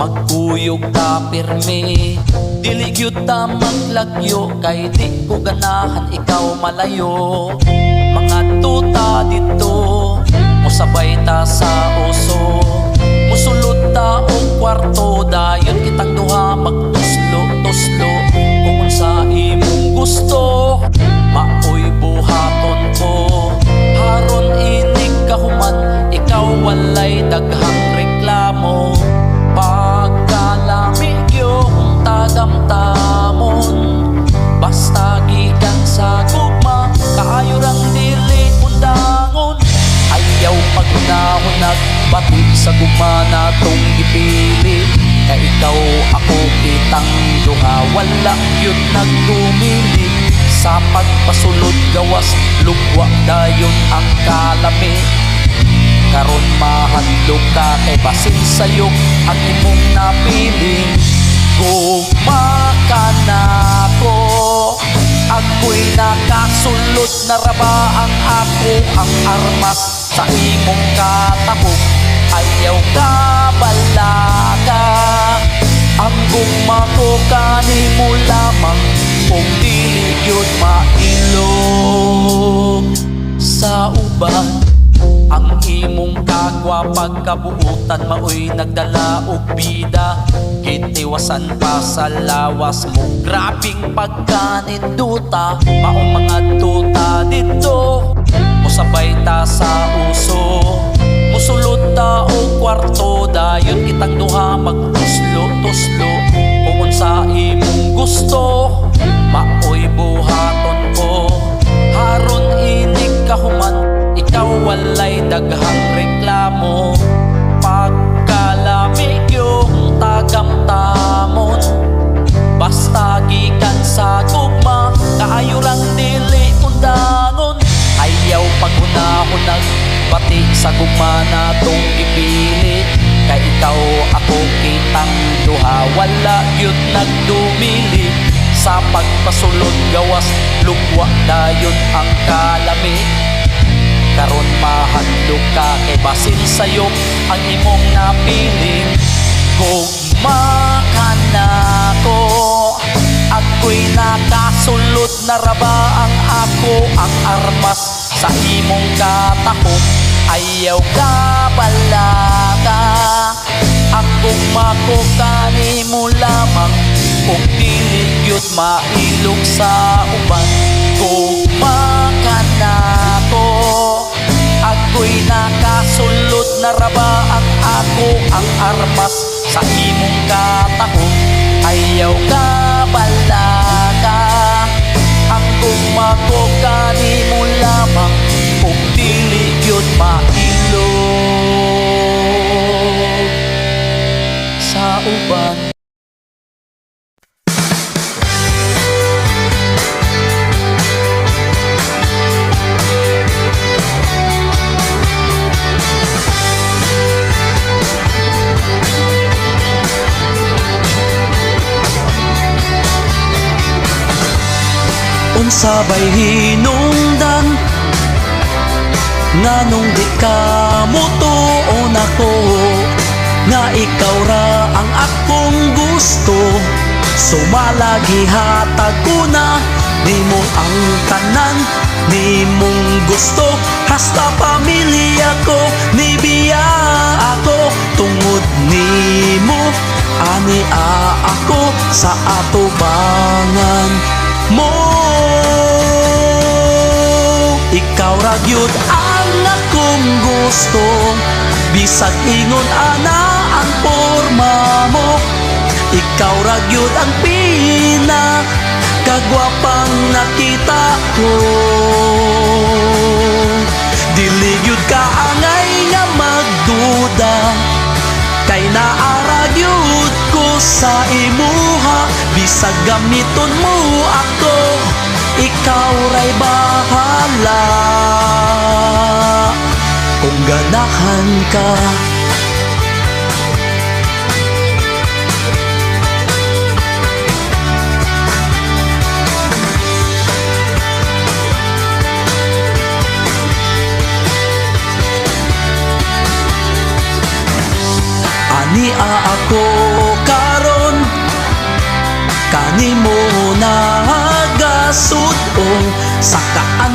magkuyog ta pirmi, dili gyud ta maglagyo, kay di ko ganahan ikaw malayo. Mga tuta dito, musabay ta sa uso, musulod ta og kwarto, dayon kitang duha magtuslo-tuslo. Kung sa imong gusto, maoy buhaton ko, haron inig kahuman, ikaw walay daghang reklamo. Pagkalami yung tagamtamon, basta gikan sa gugma, kaayo rang dili undangon. Ayaw pagunahon nagbati sa gugma natong gipili, kay ikaw ako kitang duha, wala yun nagtumili. Sa pagpasulod gawas, lugwa dayon ang kalami. Karon mahadlok ka, kay basin sayo ang imong napili. Gugma ka na ko, ako'y nakasulod na raba ang ako ang armas sa imong katahog. Ayaw ka balaga, ang gugma ko kanimo lamang, kung dili yun mailog sa uban. Ang imong kagwa pagkabuutan maoy nagdala og bida, kitiwasan pa sa lawas mo, grabing pagkaninduta. Maong mga tuta dito, musabay ta sa uso, musulod ta og kwarto, dayon kitang duha magtuslo-tuslo. Kung sa imong gusto, maoy buhaton ko, haron inig kahuman, ikaw walay daghang reklamo. Pagkalamig yung tagamtamon, basta gikan sa gugma, kaayo rang dili undangon. Ayaw pagunahon nagbati sa gugma natong ipili, kay ikaw ako kitang duha, wala yun nagdumili. Sa pagpasulod gawas, lugwa dayon ang kalami. Karon mahadlok ka, kay basin sayo ang imong napili. Gugma ka na ko, ako'y nakasulod na raba ang ako ang armas sa imong katahog. Ayaw ka balaga, ang gugma ko kanimo lamang, kung dili gyud mailog sa uban. Gugma ka na ko, ako'y nakasulod na raba ang ako ang armas sa imong katahog. Ayaw ka balaga, ang gugma ko kanimo lamang, kung dili gyud mailog sa uban. Unsabay hinungdan, nganong di ka mutuon ako, nga ikaw ra ang akong gusto. Sumalagi hatag ko na nimo ang tanan, nimong gusto. Hasta pamilya ko, nibiya ako, tungod nimo ani ako sa atubangan mo. Ikaw ra gyud ang akong gusto, bisag ingon ana ang porma mo. Ikaw ra gyud ang pinakagwapang nakita ko. Dili gyud ka angay nga magduda, kay naara gyud ko sa imuha. Bisag gamiton mo ako, ikaw ra'y bahala. Kung ganahan ka, ani ako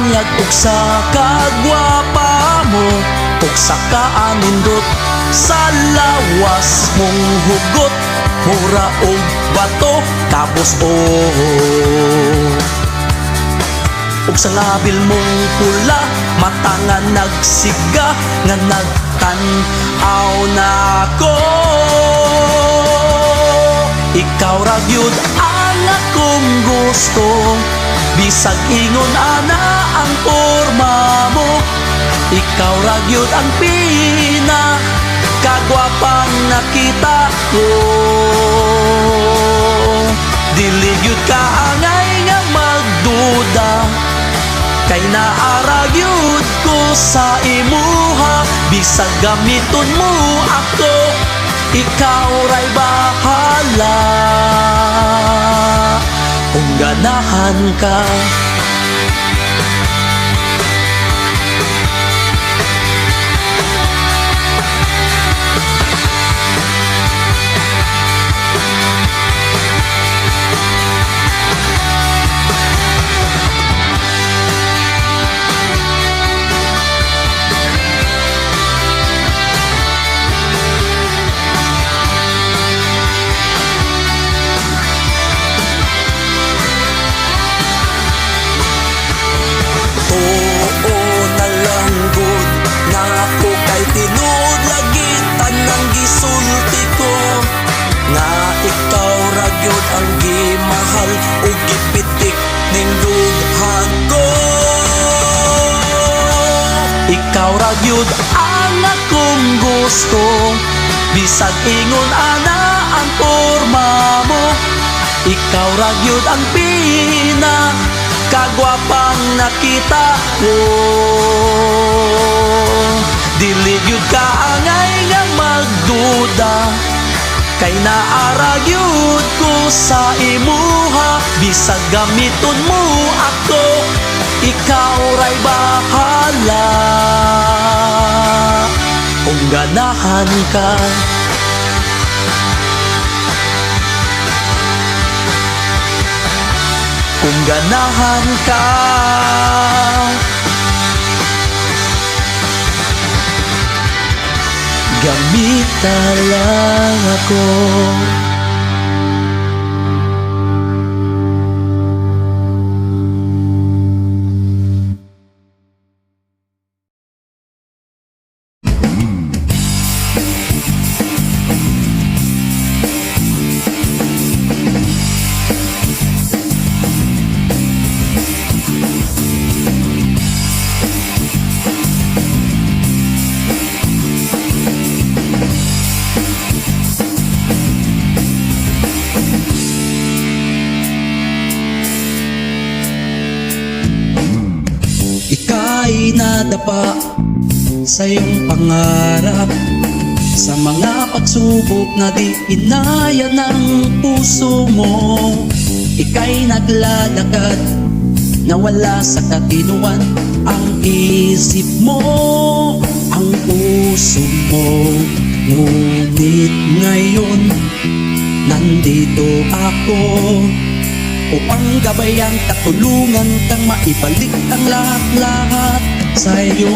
hanyag ug sa kagwapa mo ug sa kaanindot sa lawas mong hugot mura og bato tapos ug sa ngabil mong pula mata nga nagsiga nga nagtan-aw na ko. Ikaw ra gyud ang akong gusto, bisag ingon ana ang porma mo. Ikaw ra gyud ang kagwapang nakita ko. Dili gyud ka angay nga magduda, kay naara gyud ko sa imuha. Bisag gamiton mo ako, ikaw ra'y bahala. Kung ganahan ka, tinuod lagi tanang gisulti ko nga ikaw ra gyud ang gimahal ug gipitik ning dughan ko. Ikaw ra gyud ang akong gusto, bisag ingon ana ang porma mo. Ikaw ra gyud ang kagwapang nakita ko. Dili gyud ka angay nga magduda, kay naara gyud ko sa imuha. Bisag gamiton mo ako, ikaw ra'y bahala. Kung ganahan ka, kung ganahan ka, gamita lang ako. Ika'y nadapa sa iyong pangarap, sa mga pagsubok na di inaya ng puso mo. Ika'y naglalakad na wala sa katinuan ang isip mo, ang puso mo. Ngunit ngayon nandito ako upang gabayan at tulungan kang maibalik ang lahat-lahat sa'yo.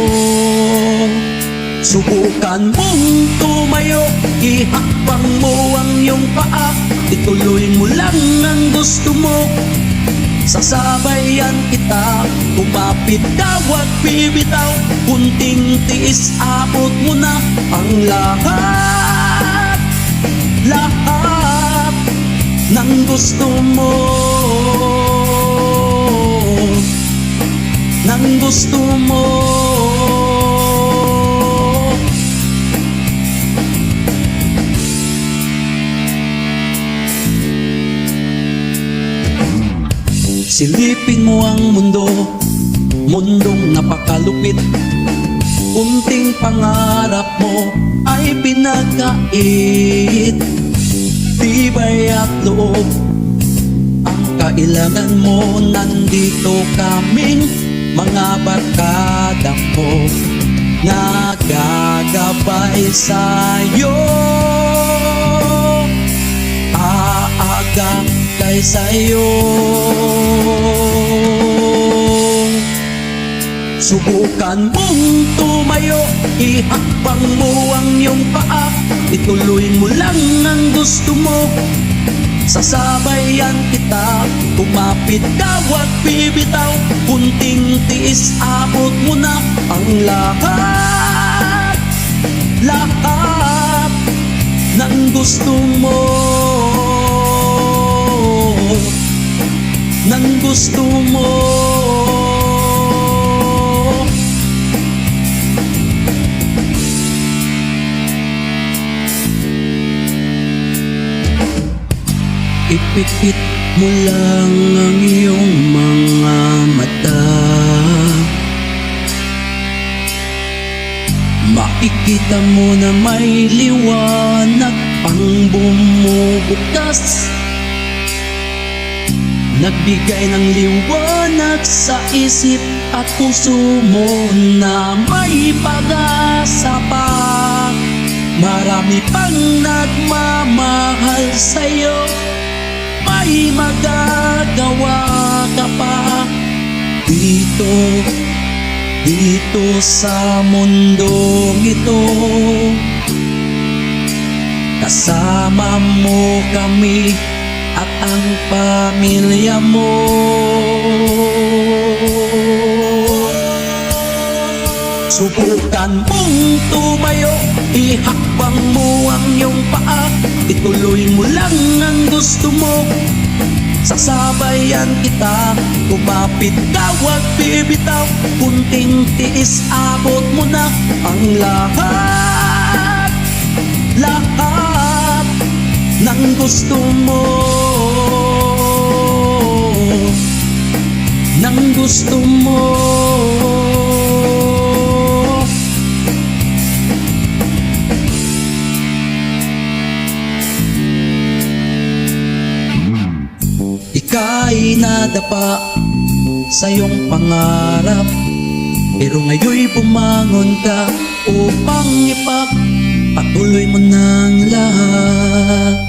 Subukan mong tumayo, ihakbang mo ang iyong paa, ituloy mo lang ang gusto mo. Sasabayan kita, kumapit ka, wag bibitaw, kunting tiis, abot mo na ang lahat ng gusto mo, ng gusto mo. Silipin mo ang mundo, mundong napakalupit. Unting pangarap mo ay pinagkait, tibay at loob ang kailangan mo. Nandito kaming mga barkada mo, nagagabay sa'yo. Aaga kay sa'yo. Subukan mong tumayo, ihakbang mo ang iyong paa, ituloy mo lang ang gusto mo, sasabayan kita. Kumapit ka, wag bibitaw, kunting tiis, abot mo na ang lahat, lahat ng gusto mo, ng gusto mo. Ipikit mo lang ang iyong mga mata, makikita mo na may liwanag pang bumubukas, nagbigay ng liwanag sa isip at puso mo na may pag-asa pa. Marami pang nagmamahal sa'yo, may magagawa ka pa. Dito sa mundong ito, kasama mo kami at ang pamilya mo. Subukan mong tumayo, ihakbang mo ang iyong paa, ituloy mo lang ang gusto mo, sasabayan kita. Kumapit ka, wag bibitaw, kunting tiis, abot mo na ang lahat, lahat ng gusto mo, ng gusto mo. Ika'y nadapa sa iyong pangarap, pero ngayon'y bumangon ka upang ipagpatuloy mo ng lahat.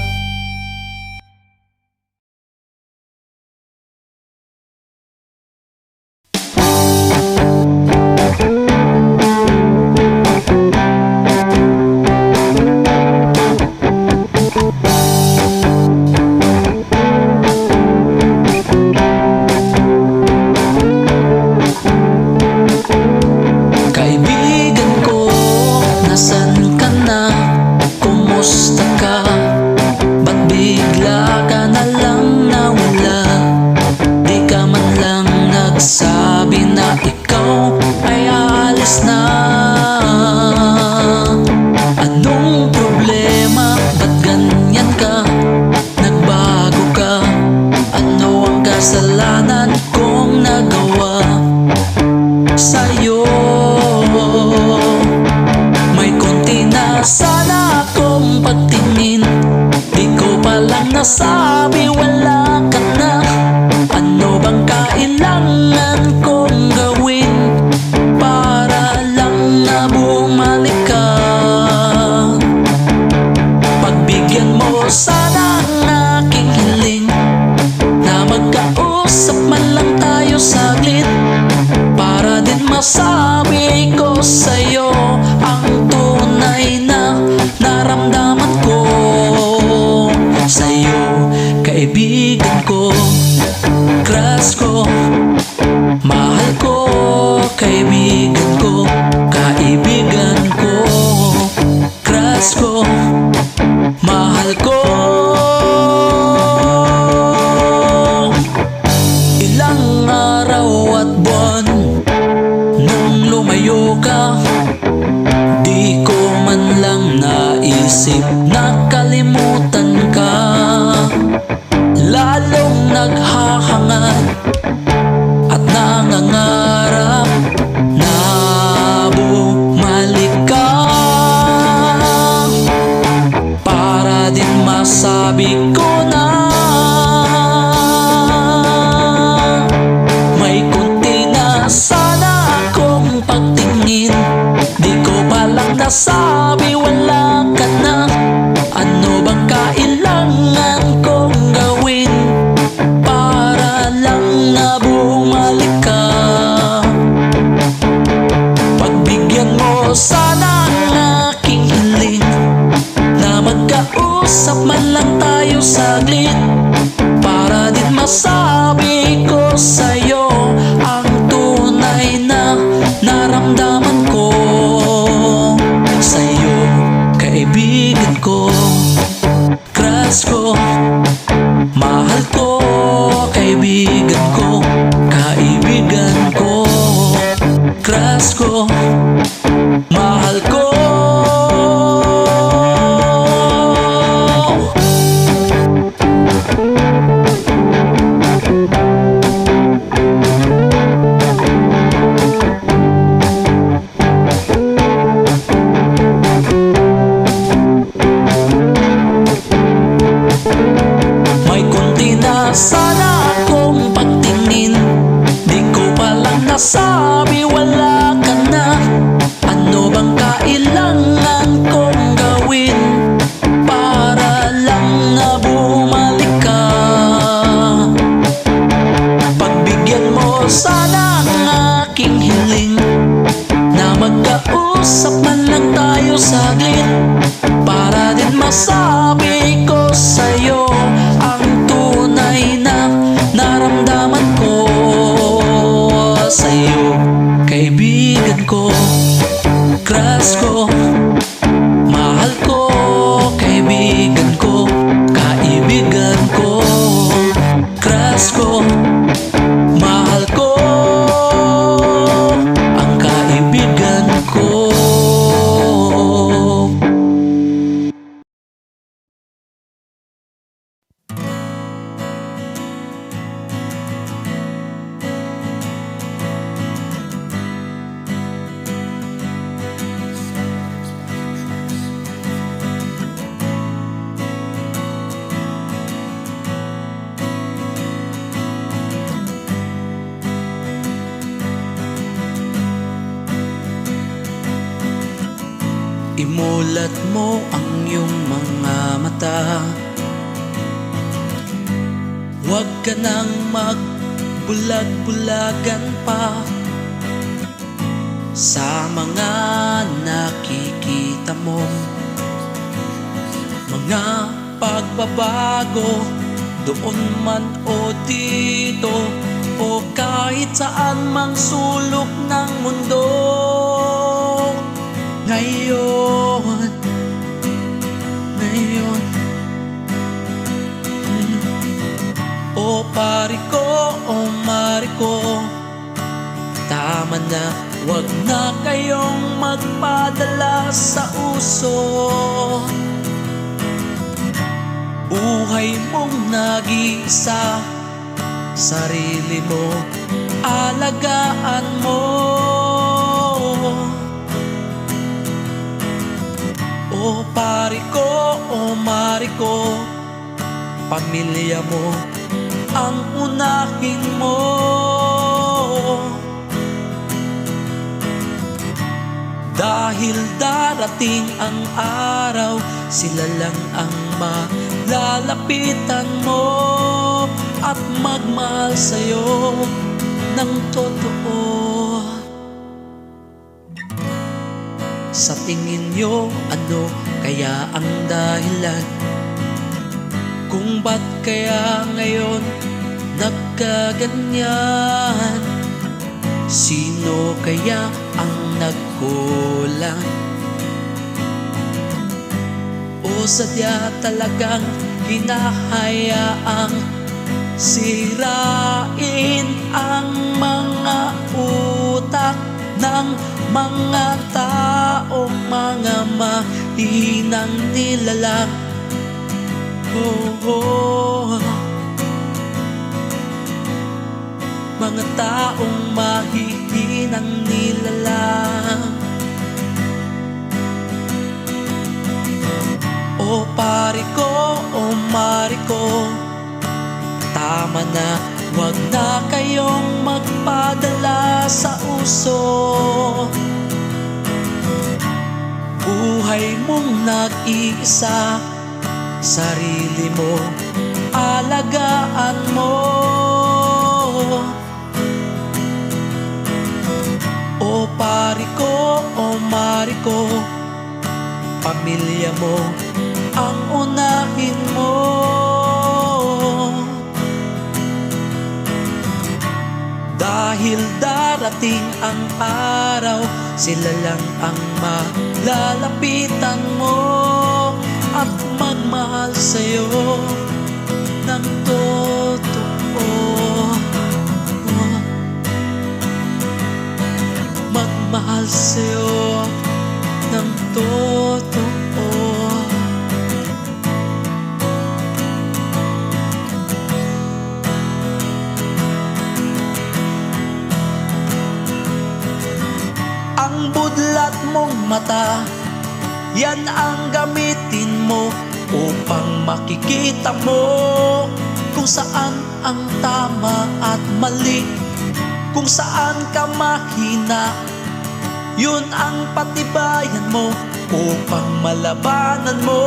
Sabi na ikaw ay aalis na. Anong problema? Ba't ganyan ka? Nagbago ka? Ano ang kasalanan kong nagawa sa'yo? May konti na sana akong pagtingin, di ko palang nasabi wala ka na. Ano bang kailangan kong gawin para lang na bumalik ka? Pagbigyan mo sana ang aking hiling, na magkausap man lang tayo saglit, para din masabi ko sa'yo ang tunay na naramdaman ko sa'yo, kaibigan ko. Crush ko, mahal ko, kaibigan ko, kaibigan ko. Crush ko, mahal ko. Ilang araw at buwan nung lumayo ka, di ko man lang naisip na kalimutan ka. Lalong naghahangad at nangangarap na bumalik ka, para din masabi ko na may kunti na sana akong pagtingin, di ko palang nasabi wala ka na. nasabi wala ka na? Ano bang kailangan kong gawin para lang na bumalik ka? Pagbigyan mo sana ang aking hiling, na magkausap man lang tayo saglit, para din masabi ko sa'yo ang tunay na naramdaman ko sa'yo. Kaibigan ko, crush ko, mahal ko, kaibigan ko, kaibigan ko, crush ko, mahal ko, ang kaibigan ko. Imulat mo ang iyong mga mata, huwag ka nang magbulag-bulagan pa sa mga nakikita mo. Mga pagbabago doon man o dito, o kahit saan mang sulok ng mundo. Ngayon O pari ko, o mari ko, tama na, wag na kayong magpadala sa uso. Buhay mong nag-iisa, sarili mo alagaan mo. O pari ko, o mari ko, pamilya mo ang unahin mo. Dahil darating ang araw, sila lang ang malalapitan mo at magmahal sa'yo ng totoo. Sa tingin nyo, ano kaya ang dahilan kung ba't kaya ngayon nagkaganyan? Sino kaya ang nagkulang? O sadya talagang hinahayaang sirain ang mga utak ng mga tao, mga mahinang nilalang. Mga taong mahihinang nilalang. O pari ko, o mari ko, tama na, wag na kayong magpadala sa uso. Buhay mong nag-iisa, sarili mo alagaan mo. O pari ko, o mari ko, pamilya mo ang unahin mo. Dahil darating ang araw, sila lang ang malalapitan mo at magmahal sa'yo ng totoo. Magmahal sa'yo ng totoo. Ang budlat mong mata, yan ang gamitin mo upang makikita mo kung saan ang tama at mali. Kung saan ka mahina, yun ang patibayan mo upang malabanan mo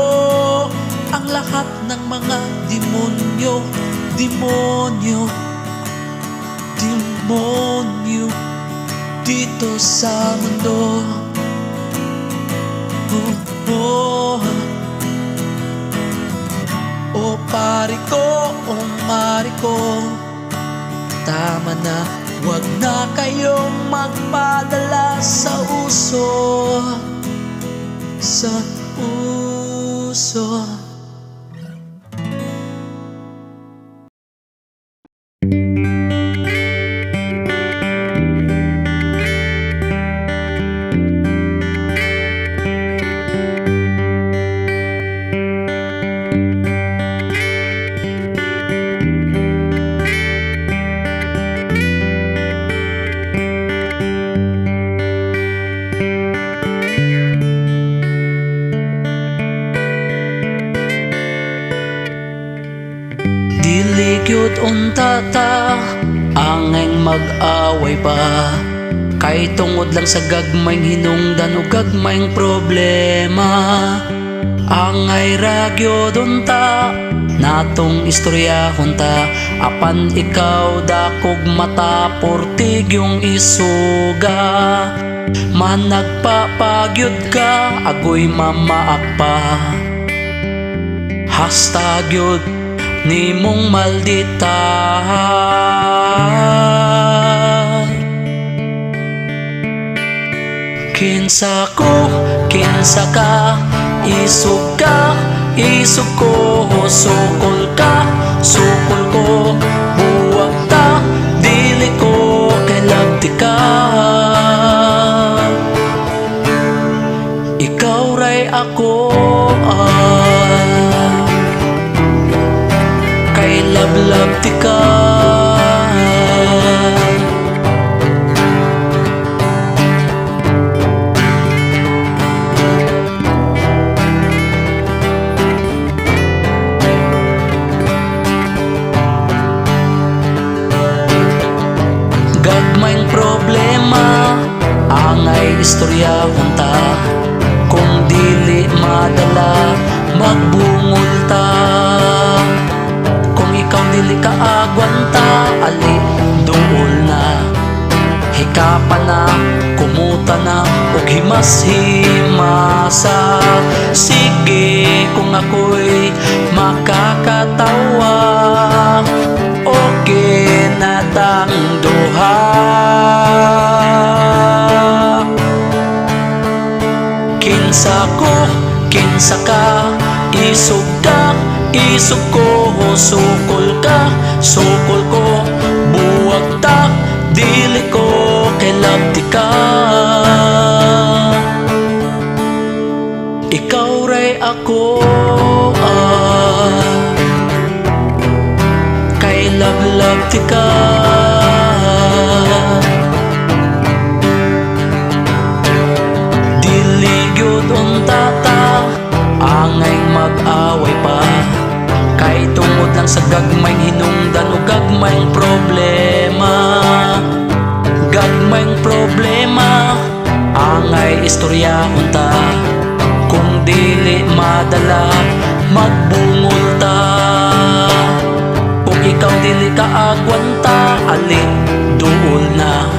ang lahat ng mga demonyo, demonyo, demonyo dito sa mundo. Oh, pare ko, oh mare ko, tama na, wag na kayong magpadala sa uso, sa uso. Diligyod untata, angay mag-away pa, kay tungod lang sa gagmayng hinungdan o gagmayng problema. Angay ragyod unta, natong istorya hunta, apan ikaw dakog mata portig yung isuga. Managpapagyod ka, agoy mamaak pa, hashtag yun ni mong maldita. Kinsa ko, kinsa ka, isog ka, isog ko, sukol ka, sukol ko, buwag ta, dili ko, kailabti ka. Ikaw ray ako, love di ka. Gagmayng problema, angay istorya hunta, kung dili madala, magbungol ta. Ikaw dili ka agwanta, ali duol na, hikapan na, kumuta na, ug himas-himasa. Sige kung ako'y makakatawa, okay na tang duha. Kinsa ko, kinsa ka, isog ka, isog ko, sukol ka, sukol ko, buwag ta, dili ko, kailabti ka. Ikaw ray ako, kailab-labti ka. Diligyod untata, angay mag-away pa, kay tungod lang sa gagmayng hinungdan o gagmayng problema. Gagmayng problema, angay istorya unta, kung dili madala, magbungol ta. Kung ikaw dili ka agwanta, ali duol na,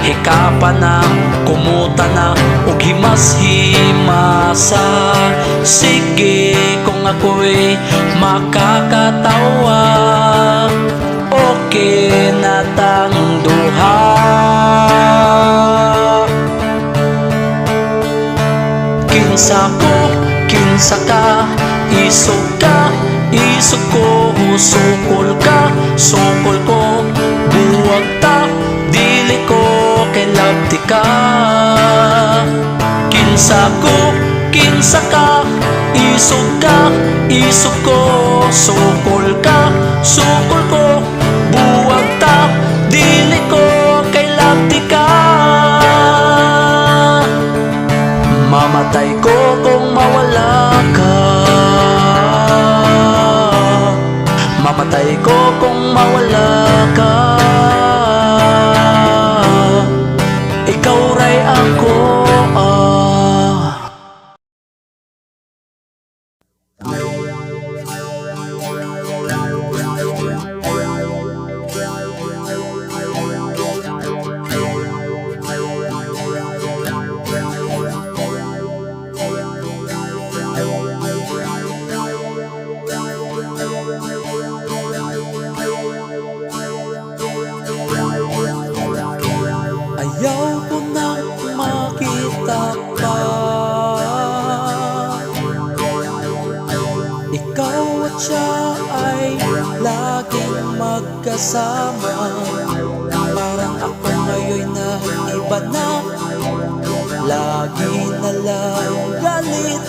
hikapan na, kumuta na, ug himas-himasa. Sige kung ako'y makakatawa, okay na tang duha. Kinsa ko, kinsa ka, isog ka, isog ko, sukol ka, sukol ko, buwag ta, dili ko, kailabti ka. Kinsa ko, kinsa ka, isog ka, isog ko, sukol ka, sukol ko, buwag ta, dili ko, kailabti ka. Mamatay ko kung mawala ka, mamatay ko kung mawala ka. pa. Ikaw at siya ay laging magkasama. Parang ako ngayon na iba na, lagi na lang galit.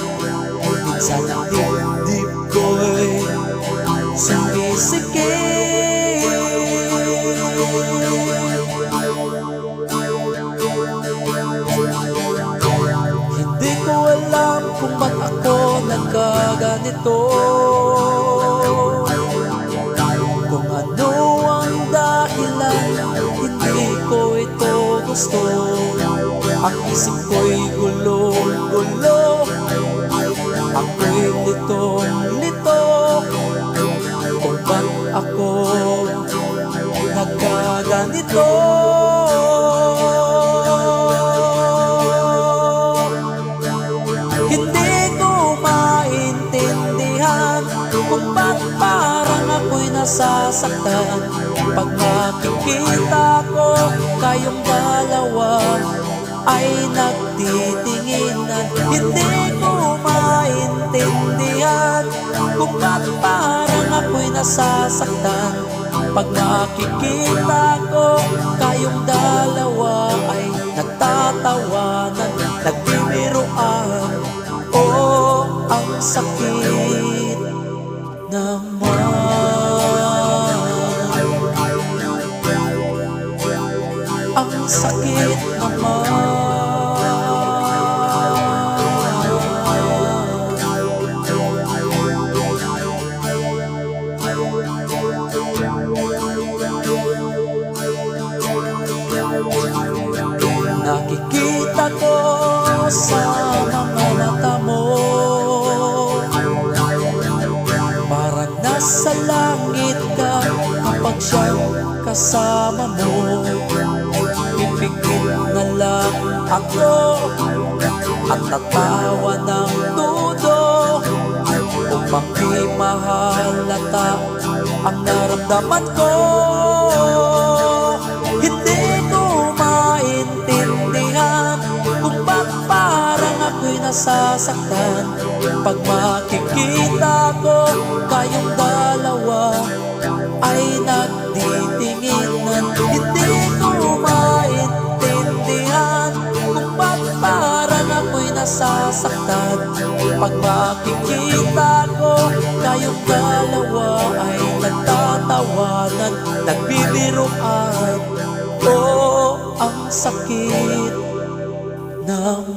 Minsan ang dibdib ko'y sumisikip. Hindi ko alam kung ba't ako nagkaganito, kung ano ang dahilan, hindi ko ito gusto. Ang isip ko'y gulong-gulo, ako'y litong-lito, kung ba't ako nagkaganito. Hindi ko maintindihan kung ba't parang ako'y nasasaktan pag makikita ko kayong dalawa ay nagtitinginan. Hindi ko maintindihan kung ba't parang ako'y nasasaktan pag makikita ko kayong dalawa ay nagtatawanan, nagbibiruan. Oh, ang sakit naman, ang sakit naman. Nakikita ko sa mga mata mo, parang nasa langit ka kapag siyang kasama mo. Pipikit na lang ako at tatawa ng todo upang di mahalata ang naramdaman ko. Hindi ko maintindihan kung ba't parang ako'y nasasaktan pag makikita ko kayong dalawa ay nagtitinginan. Hindi ko maintindihan kung ba't parang ako'y nasasaktan pag makikita ko kayong dalawa ay nagtatawanan, nagbibiruan. Oh, ang sakit naman,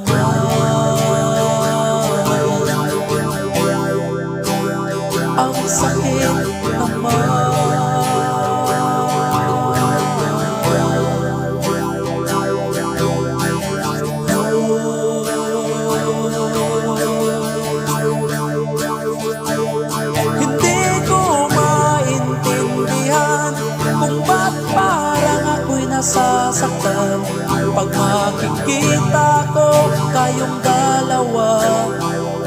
ang sakit naman. Hindi ko maintindihan kung ba't parang ako'y nasasaktan pag makikita ko kayong dalawa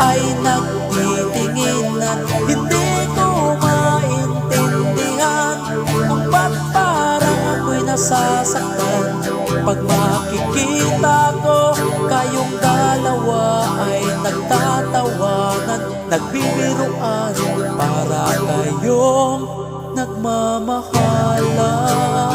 ay nagtitinginan. Hindi ko maintindihan kung ba't parang ako'y nasasaktan pag makikita ko kayong dalawa ay nagtatawanan, nagbibiruan, para kayong nagmamahalan.